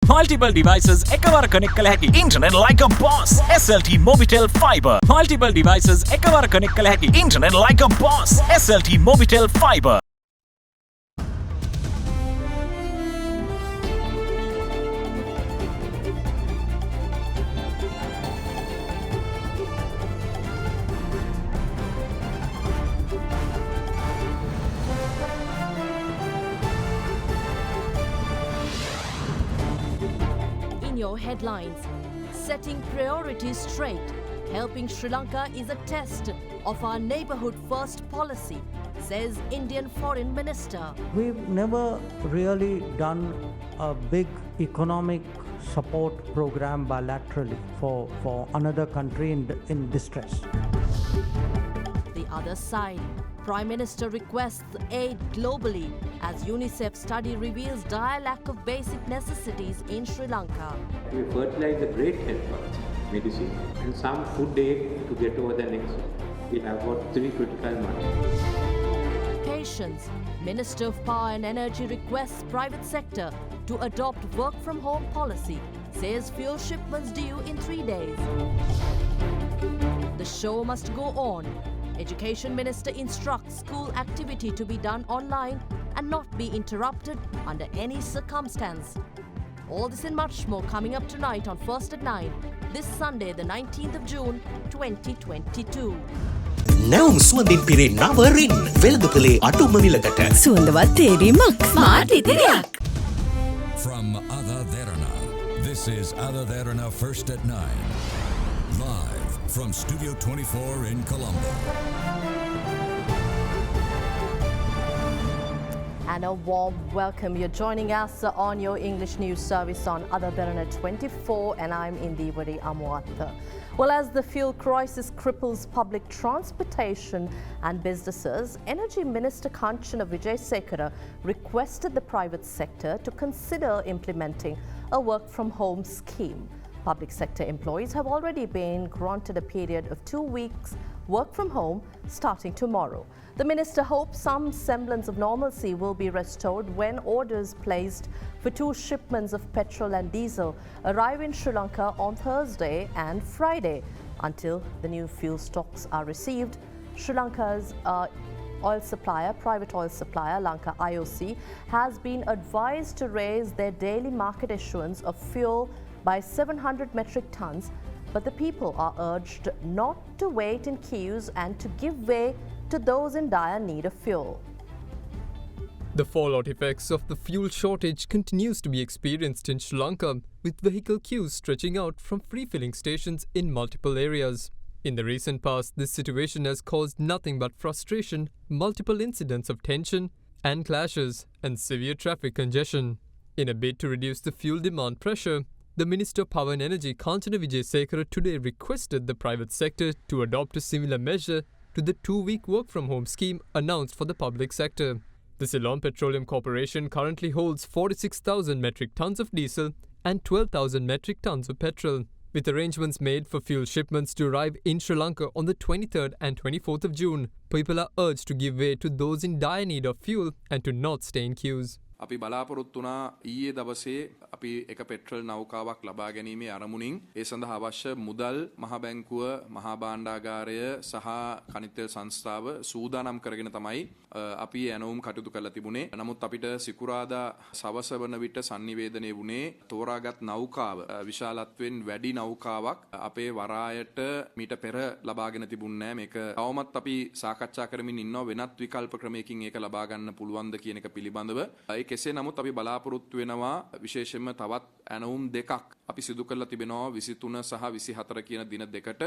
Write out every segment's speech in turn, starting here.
Multiple devices එකවර connect කළ හැකි internet like a boss. SLT Mobitel Fiber. Multiple devices එකවර connect කළ හැකි internet like a boss. SLT Mobitel Fiber. Your headlines. Setting priorities straight. Helping Sri Lanka is a test of our neighborhood first policy, says Indian Foreign Minister. We've never really done a big economic support program bilaterally for another country in distress. The other side. Prime Minister requests aid globally as UNICEF study reveals dire lack of basic necessities in Sri Lanka. We fertilize the great help, medicine, and some food aid to get over the next. We have got 3 critical months. Patience. Minister of Power and Energy requests private sector to adopt work from home policy, says fuel shipments due in 3 days. The show must go on. Education Minister instructs school activity to be done online and not be interrupted under any circumstance. All this and much more coming up tonight on First at 9, this Sunday the 19th of June 2022. නැවුම් සුවඳින් පිරේ නවරින් වෙළඳපොලේ අඩුම මිලකට සුවඳවත් තේරීමක් smart ඉදිරියක්. From AdaDerana, this is AdaDerana First at 9. Live from Studio 24 in Colombo. And a warm welcome. You're joining us on your English news service on AdaDerana 24, and I'm Indivadi Amwatha. Well, as the fuel crisis cripples public transportation and businesses, Energy Minister Kanchana Vijayasekara requested the private sector to consider implementing a work-from-home scheme. Public sector employees have already been granted a period of 2 weeks work from home starting tomorrow. The minister hopes some semblance of normalcy will be restored when orders placed for 2 shipments of petrol and diesel arrive in Sri Lanka on Thursday and Friday. Until the new fuel stocks are received, Sri Lanka's private oil supplier, Lanka IOC, has been advised to raise their daily market issuance of fuel by 700 metric tons, but the people are urged not to wait in queues and to give way to those in dire need of fuel. The fallout effects of the fuel shortage continues to be experienced in Sri Lanka, with vehicle queues stretching out from free-filling stations in multiple areas. In the recent past, this situation has caused nothing but frustration, multiple incidents of tension and clashes, and severe traffic congestion. In a bid to reduce the fuel demand pressure, the Minister of Power and Energy, Kanchana Vijayasekara, today requested the private sector to adopt a similar measure to the 2-week work-from-home scheme announced for the public sector. The Ceylon Petroleum Corporation currently holds 46,000 metric tons of diesel and 12,000 metric tons of petrol, with arrangements made for fuel shipments to arrive in Sri Lanka on the 23rd and 24th of June. People are urged to give way to those in dire need of fuel and to not stay in queues. අපි බලාපොරොත්තු වුණා ඊයේ දවසේ අපි එක petrol නෞකාවක් ලබා ගැනීමේ අරමුණින් ඒ සඳහා අවශ්‍ය මුදල් මහා බැංකුව මහා භාණ්ඩාගාරය සහ කනිතෙල් සංස්ථාව සූදානම් කරගෙන තමයි අපි ඇනවුම් කටයුතු කරලා තිබුණේ. නමුත් අපිට සිකුරාදා සවස වන විට sannivedanaya වුණේ තෝරාගත් නෞකාව විශාලත්වයෙන් වැඩි නෞකාවක් අපේ වරායට මීට පෙර ලබාගෙන තිබුණේ නැහැ. මේක තවමත් අපි සාකච්ඡා කරමින් ඉන්නවා වෙනත් විකල්ප ක්‍රමයකින් ඒක ලබා ගන්න පුළුවන්ද කියන එක පිළිබඳව. කෙසේ නමුත් අපි බලාපොරොත්තු වෙනවා විශේෂයෙන්ම තවත් ඇනවුම් දෙකක් අපි සිදු කරලා තිබෙනවා 23 සහ 24 කියන දින දෙකට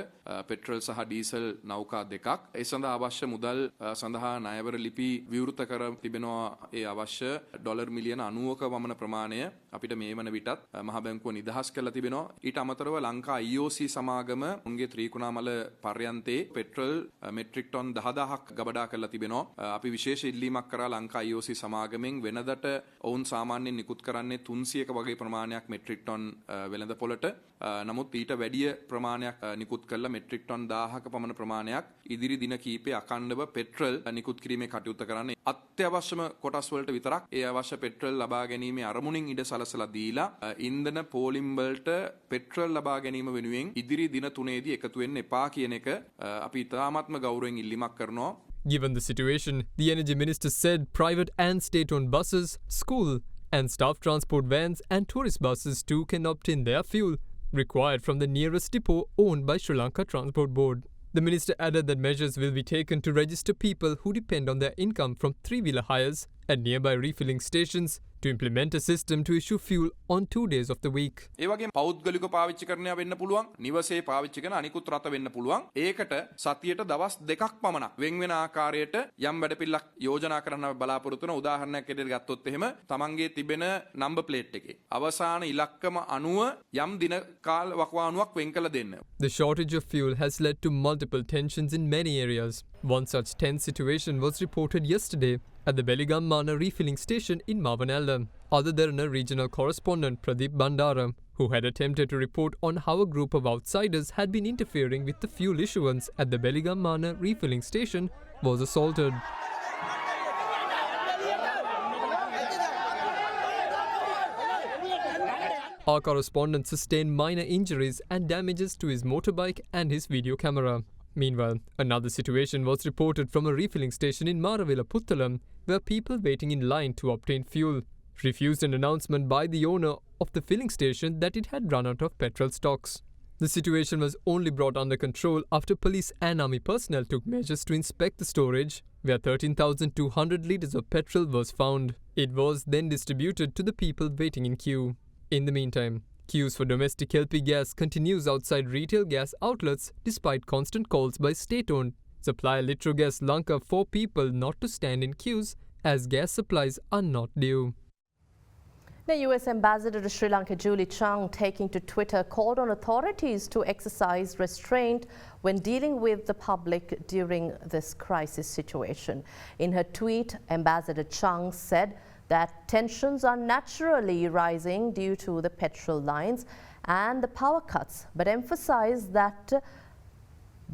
පෙට්‍රල් සහ ඩීසල් නෞකා දෙකක්. ඒ සඳහා අවශ්‍ය මුදල් සඳහා ණයවර ලිපි විවෘත කර තිබෙනවා. ඒ අවශ්‍ය ඩොලර් මිලියන 90ක වමන ප්‍රමාණය අපිට මේ වන විටත් මහ බැංකුව නිදහස් කරලා තිබෙනවා. ඊට අමතරව ලංකා IOC සමාගම උන්ගේ ත්‍රිකුණාමල පර්යන්තේ පෙට්‍රල් මෙට්‍රික් ටොන් 10000ක් ගබඩා කරලා තිබෙනවා. අපි විශේෂ ඉල්ලීමක් කරා ලංකා IOC සමාගමෙන් වෙනදට ඔවුන් සාමාන්‍යයෙන් නිකුත් කරන්නේ 300ක වගේ ප්‍රමාණයක් මෙට්‍රික් ටොන් වෙළඳ පොළට. නමුත් ඊට වැඩිය ප්‍රමාණයක් නිකුත් කළා මෙට්‍රික් ටොන් 1000ක පමණ ප්‍රමාණයක් ඉදිරි දින කිහිපේ අඛණ්ඩව පෙට්‍රල් නිකුත් කිරීමේ කටයුත්ත කරන්නේ. අත්‍යවශ්‍යම කොටස් වලට විතරක් ඒ අවශ්‍ය පෙට්‍රල් ලබා ගැනීමේ අරමුණින් ඉඩ සලසලා දීලා ඉන්ධන පෝලිම් වලට පෙට්‍රල් ලබා ගැනීම වෙනුවෙන් ඉදිරි දින 3ේදී එකතු වෙන්න එපා කියන එක අපි තාමත්ම ගෞරවයෙන් ඉල්ලීමක් කරනවා. Given the situation, the Energy Minister said private and state-owned buses, school and staff transport vans and tourist buses too can obtain their fuel required from the nearest depot owned by Sri Lanka Transport Board. The minister added that measures will be taken to register people who depend on their income from three-wheeler hires at nearby refilling stations to implement a system to issue fuel on 2 days of the week. ඒ වගේම පෞද්ගලික පාවිච්චි කරනවා වෙන්න පුළුවන්, නිවසේ පාවිච්චි කරන අනිකුත් රට වෙන්න පුළුවන්. ඒකට සතියට දවස් 2ක් පමණක් වෙන් වෙන ආකාරයට යම් වැඩපිළිවෙලක් යෝජනා කරන්න බලාපොරොත්තු වෙන. උදාහරණයක් ඇටියට ගත්තොත් එහෙම තමන්ගේ තිබෙන නම්බර් ප්ලේට් එකේ අවසාන ඉලක්කම අනුව යම් දින කාල වකවානුවක් වෙන් කළ දෙන්න. The shortage of fuel has led to multiple tensions in many areas. One such tense situation was reported yesterday at the Beligam Mana refilling station in Mavanella. AdaDerana regional correspondent Pradeep Bandara, who had attempted to report on how a group of outsiders had been interfering with the fuel issuance at the Beligam Mana refilling station, was assaulted. Our correspondent sustained minor injuries and damages to his motorbike and his video camera. Meanwhile, another situation was reported from a refilling station in Maravilla Puttalam, where people waiting in line to obtain fuel refused an announcement by the owner of the filling station that it had run out of petrol stocks. The situation was only brought under control after police and army personnel took measures to inspect the storage, where 13,200 litres of petrol was found. It was then distributed to the people waiting in queue. In the meantime, queues for domestic LP gas continues outside retail gas outlets despite constant calls by state-owned supplier Litrogas Lanka for people not to stand in queues as gas supplies are not due. The US Ambassador to Sri Lanka, Julie Chung, taking to Twitter, called on authorities to exercise restraint when dealing with the public during this crisis situation. In her tweet, Ambassador Chung said that tensions are naturally rising due to the petrol lines and the power cuts, but emphasized that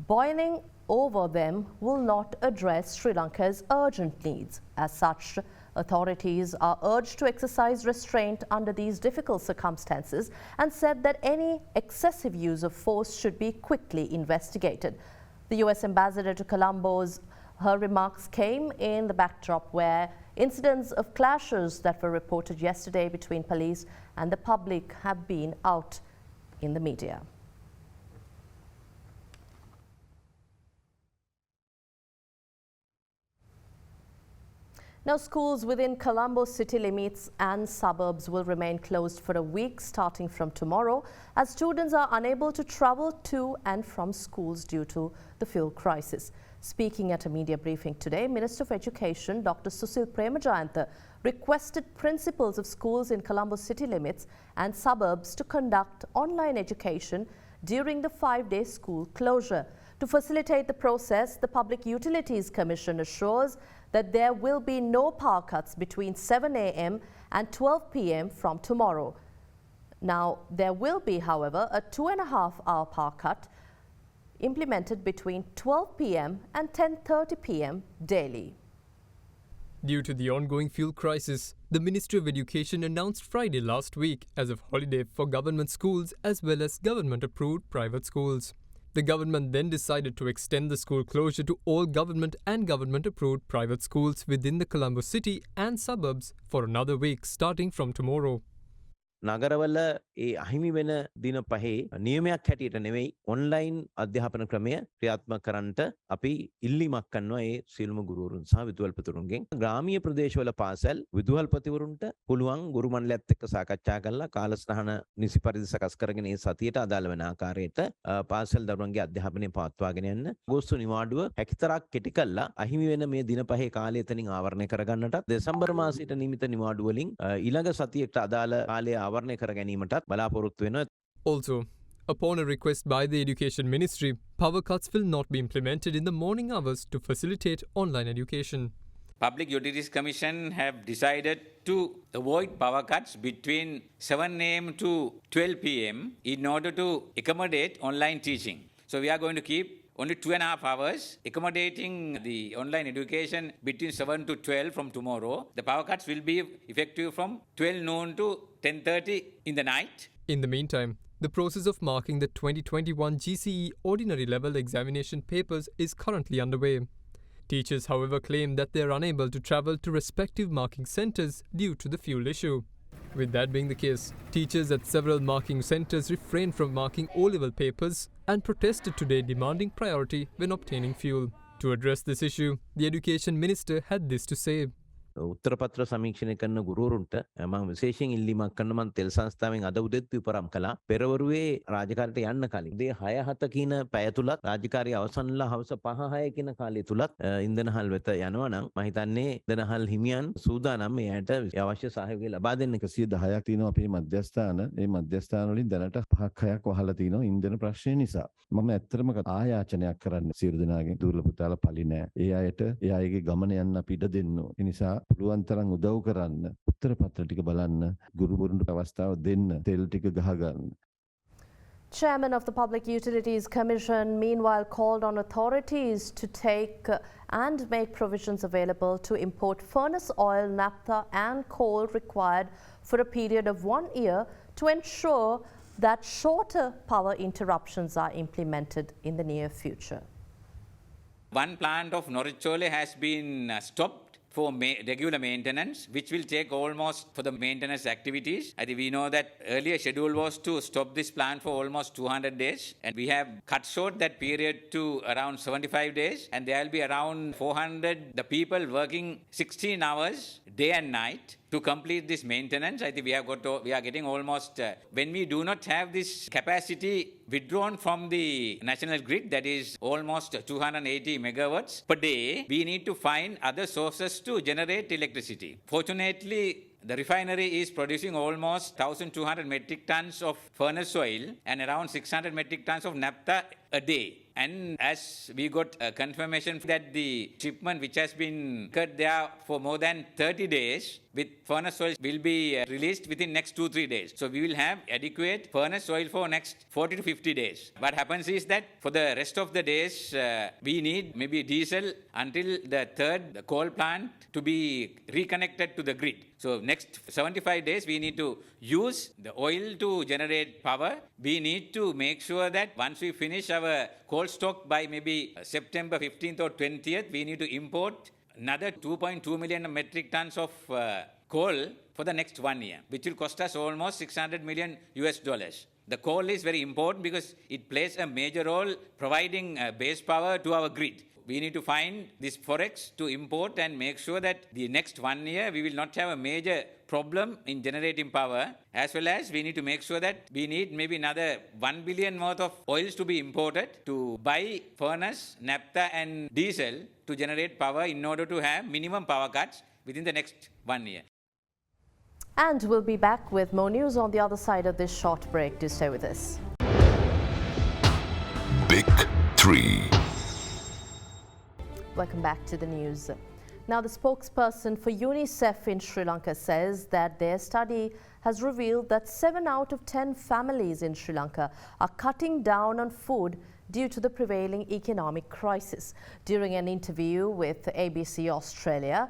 boiling over them will not address Sri Lanka's urgent needs. As such, authorities are urged to exercise restraint under these difficult circumstances and said that any excessive use of force should be quickly investigated. The US Ambassador to Colombo's her remarks came in the backdrop where incidents of clashes that were reported yesterday between police and the public have been out in the media. Now, schools within Colombo city limits and suburbs will remain closed for a week starting from tomorrow as students are unable to travel to and from schools due to the fuel crisis. Speaking at a media briefing today, Minister of Education Dr. Susil Premajayantha requested principals of schools in Colombo city limits and suburbs to conduct online education during the 5-day school closure. To facilitate the process, the Public Utilities Commission assures that there will be no power cuts between 7 a.m. and 12 p.m. from tomorrow. Now, there will be, however, a 2.5-hour power cut implemented between 12 p.m. and 10:30 p.m. daily. Due to the ongoing fuel crisis, the Ministry of Education announced Friday last week as a holiday for government schools as well as government-approved private schools. The government then decided to extend the school closure to all government and government-approved private schools within the Colombo city and suburbs for another week starting from tomorrow. නගරවල ඒ අහිමි වෙන දින පහේ නියමයක් හැටියට නෙවෙයි online අධ්‍යාපන ක්‍රමය ක්‍රියාත්මක කරන්නට අපි ඉල්ලීමක් කරනවා ඒ සියලුම ගුරුවරුන් සහ විදුහල්පතිවරුන්ගෙන්. ග්‍රාමීය ප්‍රදේශවල පාසල් විදුහල්පතිවරුන්ට පුළුවන් ගුරු මණ්ඩලයත් එක්ක සාකච්ඡා කරලා කාලසටහන නිසි පරිදි සකස් කරගෙන ඒ සතියට අදාළ වෙන ආකාරයට පාසල් දරුවන්ගේ අධ්‍යාපනය පවත්වාගෙන යන්න අගෝස්තු නිවාඩුව හැකිතරක් කෙටි කළා අහිමි වෙන මේ දින පහේ කාලය එතනින් ආවරණය කරගන්නටත් දෙසැම්බර් මාසයට නියමිත නිවාඩුව වලින් ඊළඟ සතියට අදාළ කාලය Also, upon a request by the Education Ministry, power cuts will not be implemented in the morning hours to facilitate online education. Public Utilities Commission have decided to avoid power cuts between 7 a.m. to 12 p.m. in order to accommodate online teaching. So we are going to keep only 2.5 hours, accommodating the online education between 7 to 12 from tomorrow. The power cuts will be effective from 12 noon to 10:30 in the night. In the meantime, the process of marking the 2021 GCE Ordinary Level examination papers is currently underway. Teachers, however, claim that they are unable to travel to respective marking centres due to the fuel issue. With that being the case, teachers at several marking centres refrained from marking O-level papers and protested today, demanding priority when obtaining fuel. To address this issue, the Education Minister had this to say. උත්තරපත්‍ර සමීක්ෂණය කරන ගුරුවරුන්ට මම විශේෂයෙන් ඉල්ලීමක් කරන මම තෙල් සංස්ථාවෙන් අද උදෙත් විපරම් කළා පෙරවරුවේ රාජකාරියට යන්න කලින් උදේ 6:07 කියන පැය තුලත් රාජකාරිය අවසන්ලා හවස 5:06 කියන කාලය තුලත් ඉන්ධනහල් වෙත යනවා නම් මම හිතන්නේ ඉන්ධනහල් හිමියන් සූදානම් මෙයට අවශ්‍ය සහයෝගය ලබා දෙන්න 110ක් තියෙනවා අපේ මධ්‍යස්ථාන ඒ මධ්‍යස්ථාන වලින් දැනට 5ක් 6ක් වහලා තිනවා ඉන්ධන ප්‍රශ්නය නිසා මම ඇත්තටම ආයාචනයක් කරන්න සියලු දෙනාගෙන් දුර්ලභ පුතාලා පලි නෑ ඒ අයට ඒ අයගේ ගමන යන්න අපි ඉඩ දෙන්න ඕනේ ඒ නිසා පුළුවන් තරම් උදව් කරන්න උත්තර පත්‍ර ටික බලන්න ගුරුවරුන්ට අවස්ථාව දෙන්න තෙල් ටික ගහ ගන්න. Chairman of the Public Utilities Commission meanwhile called on authorities to take and make provisions available to import furnace oil, naphtha and coal required for a period of 1 year to ensure that shorter power interruptions are implemented in the near future. One plant of Norichole has been stopped for regular maintenance, which will take almost for the maintenance activities. I think we know that earlier schedule was to stop this plant for almost 200 days, and we have cut short that period to around 75 days, and there will be around 400 the people working 16 hours day and night to complete this maintenance. I think we are getting almost when we do not have this capacity withdrawn from the national grid, that is almost 280 megawatts per day, we need to find other sources to generate electricity. Fortunately, the refinery is producing almost 1,200 metric tons of furnace oil and around 600 metric tons of naphtha a day. And as we got a confirmation that the shipment which has been cut there for more than 30 days with furnace oil will be released within next 2-3 days. So we will have adequate furnace oil for next 40 to 50 days. What happens is that for the rest of the days, we need maybe diesel until the third coal plant to be reconnected to the grid. So next 75 days, we need to use the oil to generate power. We need to make sure that once we finish our coal stock by maybe September 15th or 20th, we need to import another 2.2 million metric tons of coal for the next 1 year, which will cost us almost $600 million. The coal is very important because it plays a major role providing base power to our grid. We need to find this forex to import and make sure that the next 1 year we will not have a major problem in generating power, as well as we need to make sure that we need maybe another 1 billion worth of oils to be imported to buy furnace, naphtha and diesel to generate power in order to have minimum power cuts within the next 1 year. And we'll be back with more news on the other side of this short break. Do stay with us. Big 3. Welcome back to the news. Now, the spokesperson for UNICEF in Sri Lanka says that their study has revealed that 7 out of 10 families in Sri Lanka are cutting down on food due to the prevailing economic crisis. During an interview with ABC Australia,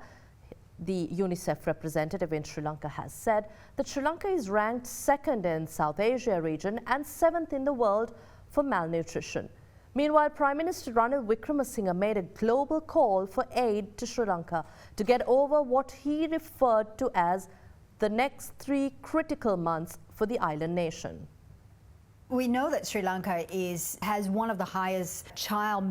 the UNICEF representative in Sri Lanka has said that Sri Lanka is ranked second in South Asia region and 7th in the world for malnutrition. Meanwhile, Prime Minister Ranil Wickremesinghe made a global call for aid to Sri Lanka to get over what he referred to as the next 3 critical months for the island nation. We know that Sri Lanka has one of the highest child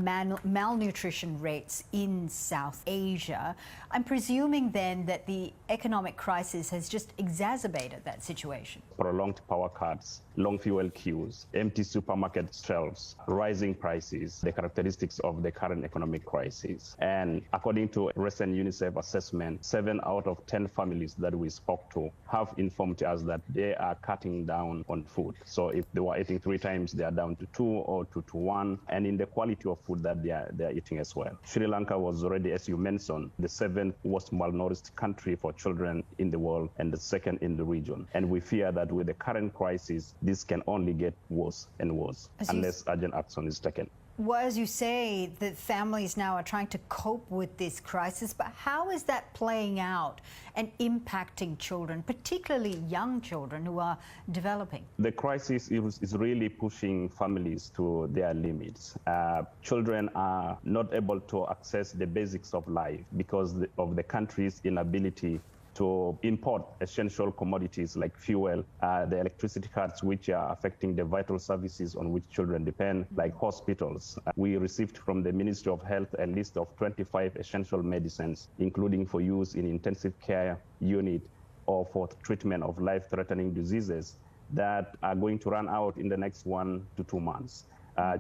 malnutrition rates in South Asia. I'm presuming then that the economic crisis has just exacerbated that situation. Prolonged power cuts, long fuel queues, empty supermarket shelves, rising prices, the characteristics of the current economic crisis. And according to a recent UNICEF assessment, 7 out of 10 families that we spoke to have informed us that they are cutting down on food. So if they were getting 3 times, they are down to 2 or 2 to 1, and in the quality of food that they are eating as well. Sri Lanka was already, as you mentioned, the 7th most malnourished country for children in the world and the 2nd in the region. And we fear that with the current crisis, this can only get worse and worse unless urgent action is taken. Well, as you say, the families now are trying to cope with this crisis, but how is that playing out and impacting children, particularly young children who are developing? The crisis is really pushing families to their limits. Children are not able to access the basics of life because of the country's inability to import essential commodities like fuel, the electricity cuts, which are affecting the vital services on which children depend, like hospitals. We received from the Ministry of Health a list of 25 essential medicines, including for use in intensive care unit or for treatment of life-threatening diseases that are going to run out in the next 1 to 2 months.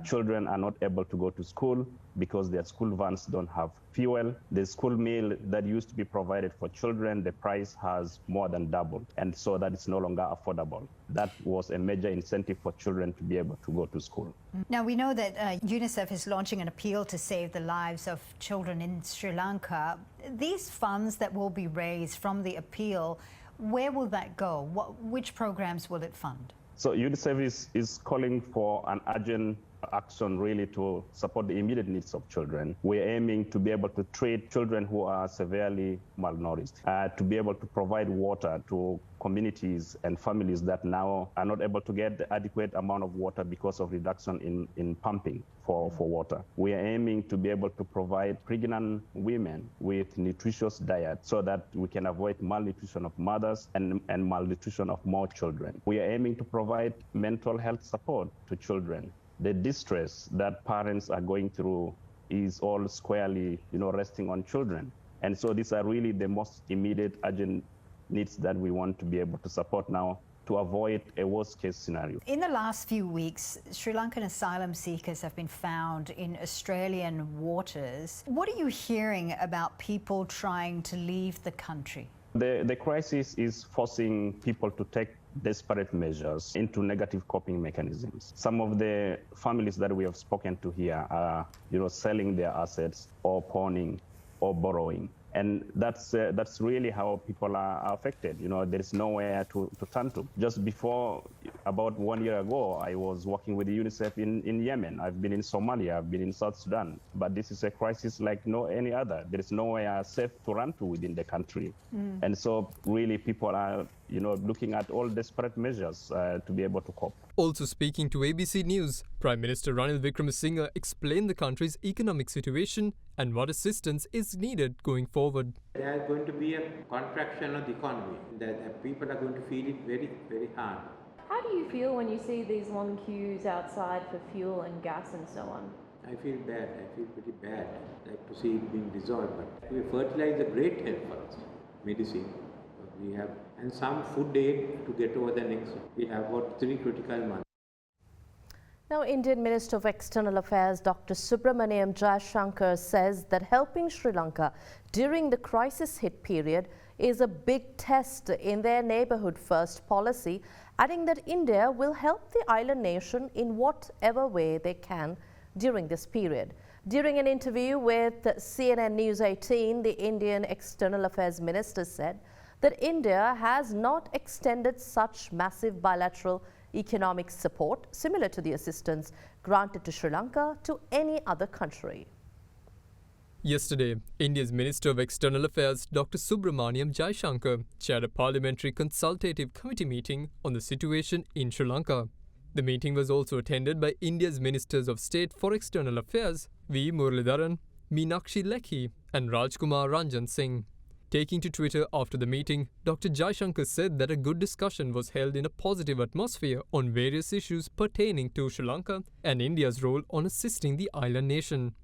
Children are not able to go to school because their school vans don't have fuel. The school meal that used to be provided for children, the price has more than doubled. And so that is no longer affordable. That was a major incentive for children to be able to go to school. Now, we know that UNICEF is launching an appeal to save the lives of children in Sri Lanka. These funds that will be raised from the appeal, where will that go? Which programs will it fund? So UNICEF is calling for an urgent action really to support the immediate needs of children. We're aiming to be able to treat children who are severely malnourished, to be able to provide water to communities and families that now are not able to get the adequate amount of water because of reduction in pumping for water. We are aiming to be able to provide pregnant women with nutritious diet so that we can avoid malnutrition of mothers and malnutrition of more children. We are aiming to provide mental health support to children. The distress that parents are going through is all squarely, resting on children. And so these are really the most immediate urgent needs that we want to be able to support now to avoid a worst-case scenario. In the last few weeks, Sri Lankan asylum seekers have been found in Australian waters. What are you hearing about people trying to leave the country? The crisis is forcing people to take desperate measures into negative coping mechanisms. Some of the families that we have spoken to here are, selling their assets or pawning or borrowing. And that's really how people are affected. There is nowhere to turn to. Just before, about 1 year ago, I was working with UNICEF in Yemen. I've been in Somalia, I've been in South Sudan. But this is a crisis like no any other. There is nowhere safe to run to within the country. And so really people are, looking at all desperate measures to be able to cope. Also speaking to ABC News, Prime Minister Ranil Wickremesinghe explained the country's economic situation and what assistance is needed going forward. There is going to be a contraction of the economy, that people are going to feel it very, very hard. How do you feel when you see these long queues outside for fuel and gas and so on? I feel bad. I feel pretty bad. I like to see it being dissolved. But we fertilize a great help for us. Medicine. We have, and some food aid to get over the next. We have about 3 critical months. Now, Indian Minister of External Affairs Dr. Subramaniam Jaishankar says that helping Sri Lanka during the crisis hit period is a big test in their neighbourhood first policy, adding that India will help the island nation in whatever way they can during this period. During an interview with CNN News 18, the Indian External Affairs Minister said that India has not extended such massive bilateral economic support similar to the assistance granted to Sri Lanka to any other country. Yesterday, India's Minister of External Affairs Dr. Subramaniam Jaishankar chaired a parliamentary consultative committee meeting on the situation in Sri Lanka. The meeting was also attended by India's Ministers of State for External Affairs V. Muralidharan, Meenakshi Lekhi and Rajkumar Ranjan Singh. Taking to Twitter after the meeting, Dr. Jaishankar said that a good discussion was held in a positive atmosphere on various issues pertaining to Sri Lanka and India's role on assisting the island nation.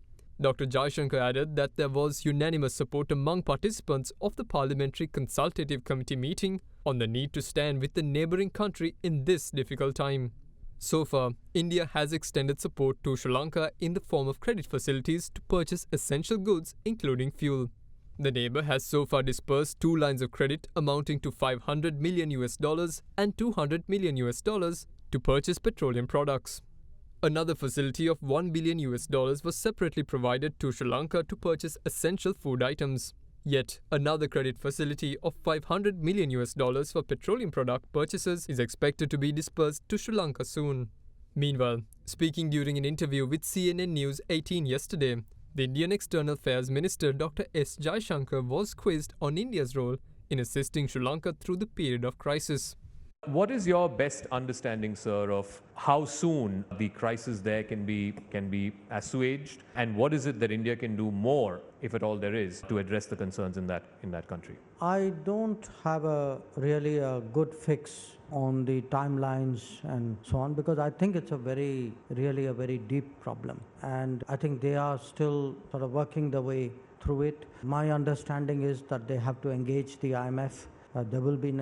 Dr. Jaishankar added that there was unanimous support among participants of the Parliamentary Consultative Committee meeting on the need to stand with the neighbouring country in this difficult time. So far, India has extended support to Sri Lanka in the form of credit facilities to purchase essential goods including fuel. The neighbor has so far disbursed 2 lines of credit amounting to $500 million and $200 million to purchase petroleum products. Another facility of $1 billion was separately provided to Sri Lanka to purchase essential food items. Yet another credit facility of $500 million for petroleum product purchases is expected to be disbursed to Sri Lanka soon. Meanwhile, speaking during an interview with CNN News 18 yesterday, the Indian External Affairs Minister Dr. S. Jaishankar was quizzed on India's role in assisting Sri Lanka through the period of crisis. What is your best understanding, sir, of how soon the crisis there can be assuaged, and what is it that India can do more, if at all there is, to address the concerns in that country? I don't have really a good fix on the timelines and so on, because I think it's really a very deep problem, and I think they are still sort of working their way through it. My understanding is that they have to engage the IMF. There will be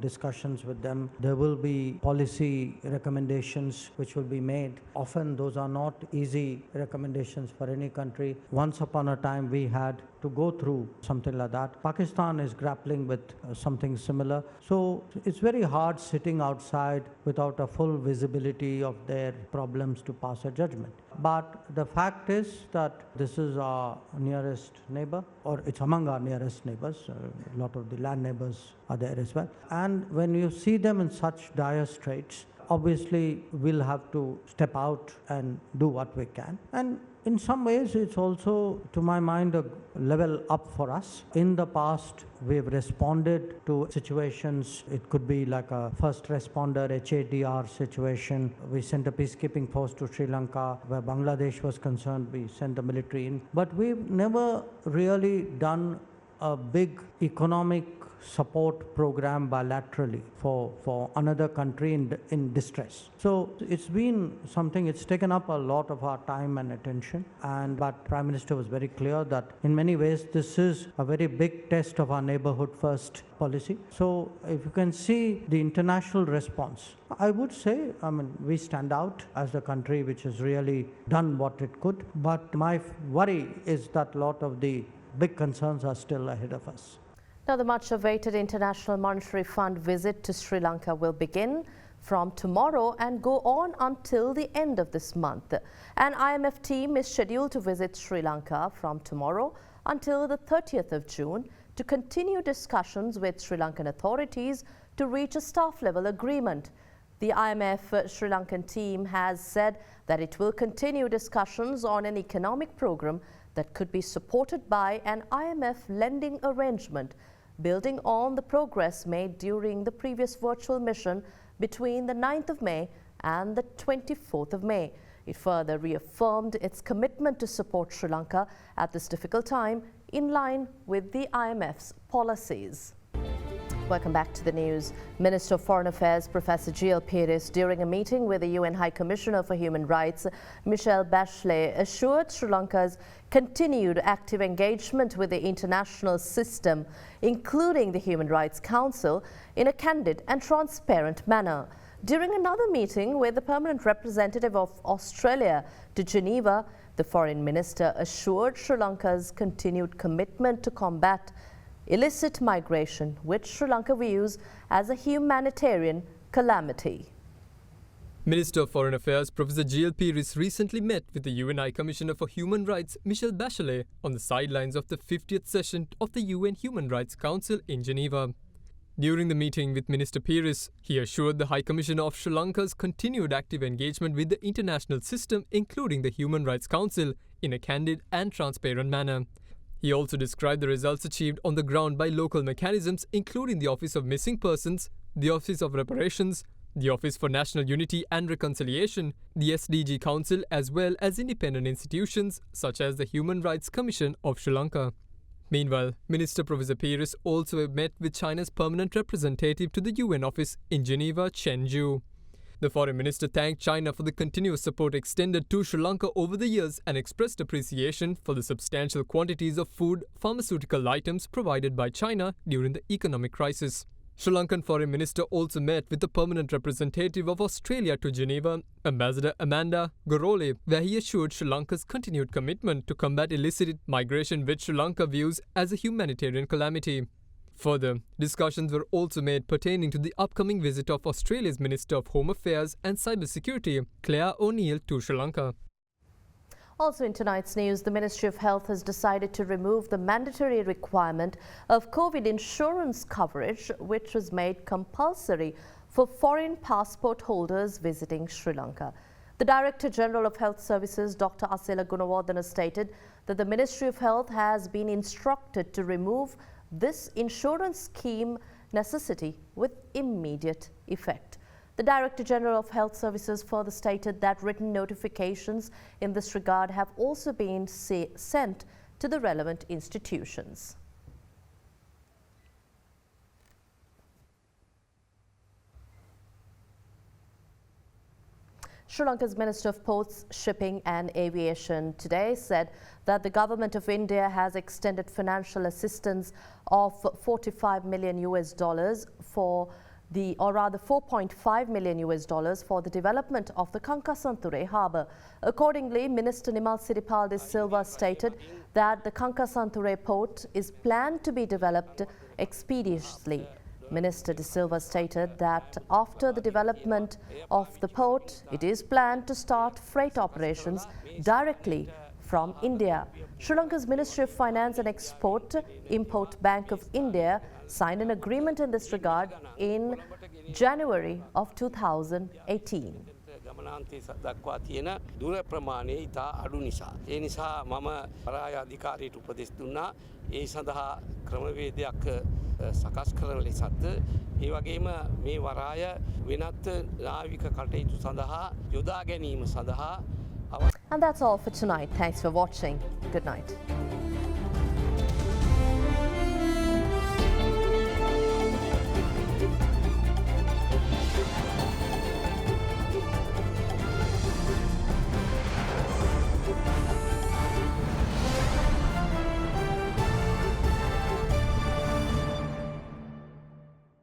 discussions with them. There will be policy recommendations which will be made. Often those are not easy recommendations for any country. Once upon a time we had to go through something like that. Pakistan is grappling with something similar. So it's very hard sitting outside without a full visibility of their problems to pass a judgment. But the fact is that this is our nearest neighbor, or it's among our nearest neighbors. A lot of the land neighbors are there as well. And when you see them in such dire straits, obviously we'll have to step out and do what we can. And in some ways, it's also, to my mind, a level up for us. In the past, we've responded to situations. It could be like a first responder HADR situation. We sent a peacekeeping force to Sri Lanka. Where Bangladesh was concerned, we sent the military in. But we've never really done a big economic support program bilaterally for another country in distress. So it's been something, it's taken up a lot of our time and attention, but Prime Minister was very clear that in many ways this is a very big test of our neighborhood first policy. So if you can see the international response, I would say, we stand out as a country which has really done what it could, but my worry is that a lot of the big concerns are still ahead of us. Now, the much-awaited International Monetary Fund visit to Sri Lanka will begin from tomorrow and go on until the end of this month. An IMF team is scheduled to visit Sri Lanka from tomorrow until the 30th of June to continue discussions with Sri Lankan authorities to reach a staff-level agreement. The IMF Sri Lankan team has said that it will continue discussions on an economic program that could be supported by an IMF lending arrangement, building on the progress made during the previous virtual mission between the 9th of May and the 24th of May. It further reaffirmed its commitment to support Sri Lanka at this difficult time in line with the IMF's policies. Welcome back to the news. Minister of Foreign Affairs Professor G.L. Peiris, during a meeting with the UN High Commissioner for Human Rights, Michelle Bachelet, assured Sri Lanka's continued active engagement with the international system, including the Human Rights Council, in a candid and transparent manner. During another meeting with the permanent representative of Australia to Geneva, the foreign minister assured Sri Lanka's continued commitment to combat illicit migration, which Sri Lanka views as a humanitarian calamity. Minister of Foreign Affairs Professor G.L. Peiris recently met with the UN High Commissioner for Human Rights Michelle Bachelet on the sidelines of the 50th session of the UN Human Rights Council in Geneva. During the meeting with Minister Peiris, he assured the High Commissioner of Sri Lanka's continued active engagement with the international system, including the Human Rights Council, in a candid and transparent manner. He also described the results achieved on the ground by local mechanisms, including the Office of Missing Persons, the Office of Reparations, the Office for National Unity and Reconciliation, the SDG Council, as well as independent institutions such as the Human Rights Commission of Sri Lanka. Meanwhile, Minister Professor Peiris also met with China's permanent representative to the UN office in Geneva, Chen Zhu. The foreign minister thanked China for the continuous support extended to Sri Lanka over the years and expressed appreciation for the substantial quantities of food, pharmaceutical items provided by China during the economic crisis. Sri Lankan Foreign Minister also met with the permanent representative of Australia to Geneva, Ambassador Amanda Gorole, where he assured Sri Lanka's continued commitment to combat illicit migration, which Sri Lanka views as a humanitarian calamity. Further, discussions were also made pertaining to the upcoming visit of Australia's Minister of Home Affairs and Cybersecurity, Claire O'Neill, to Sri Lanka. Also in tonight's news, the Ministry of Health has decided to remove the mandatory requirement of COVID insurance coverage, which was made compulsory for foreign passport holders visiting Sri Lanka. The Director General of Health Services, Dr. Asela Gunawardena, stated that the Ministry of Health has been instructed to remove this insurance scheme necessity with immediate effect. The Director General of Health Services further stated that written notifications in this regard have also been sent to the relevant institutions. Sri Lanka's Minister of Ports, Shipping and Aviation today said that the government of India has extended financial assistance of $45 million for or rather $4.5 million for the development of the Kankasanture harbour. Accordingly, Minister Nimal Siripal de Silva stated that the Kankasanture port is planned to be developed expeditiously. Minister de Silva stated that after the development of the port, it is planned to start freight operations directly from India. Sri Lanka's Ministry of Finance and Import Bank of India signed an agreement in this regard in January of 2018. දක්වා තියෙන දුර ප්‍රමාණය ඉතා අඩු නිසා. ඒ නිසා මම පරාය අධිකාරියට උපදෙස් දුන්නා. ඒ සඳහා ක්‍රමවේදයක් සකස් කරන ලෙසත් ඒ වගේම මේ වරාය වෙනත් නාවික කටයුතු සඳහා යොදා ගැනීම සඳහා. And that's all for tonight. Thanks for watching. Good night.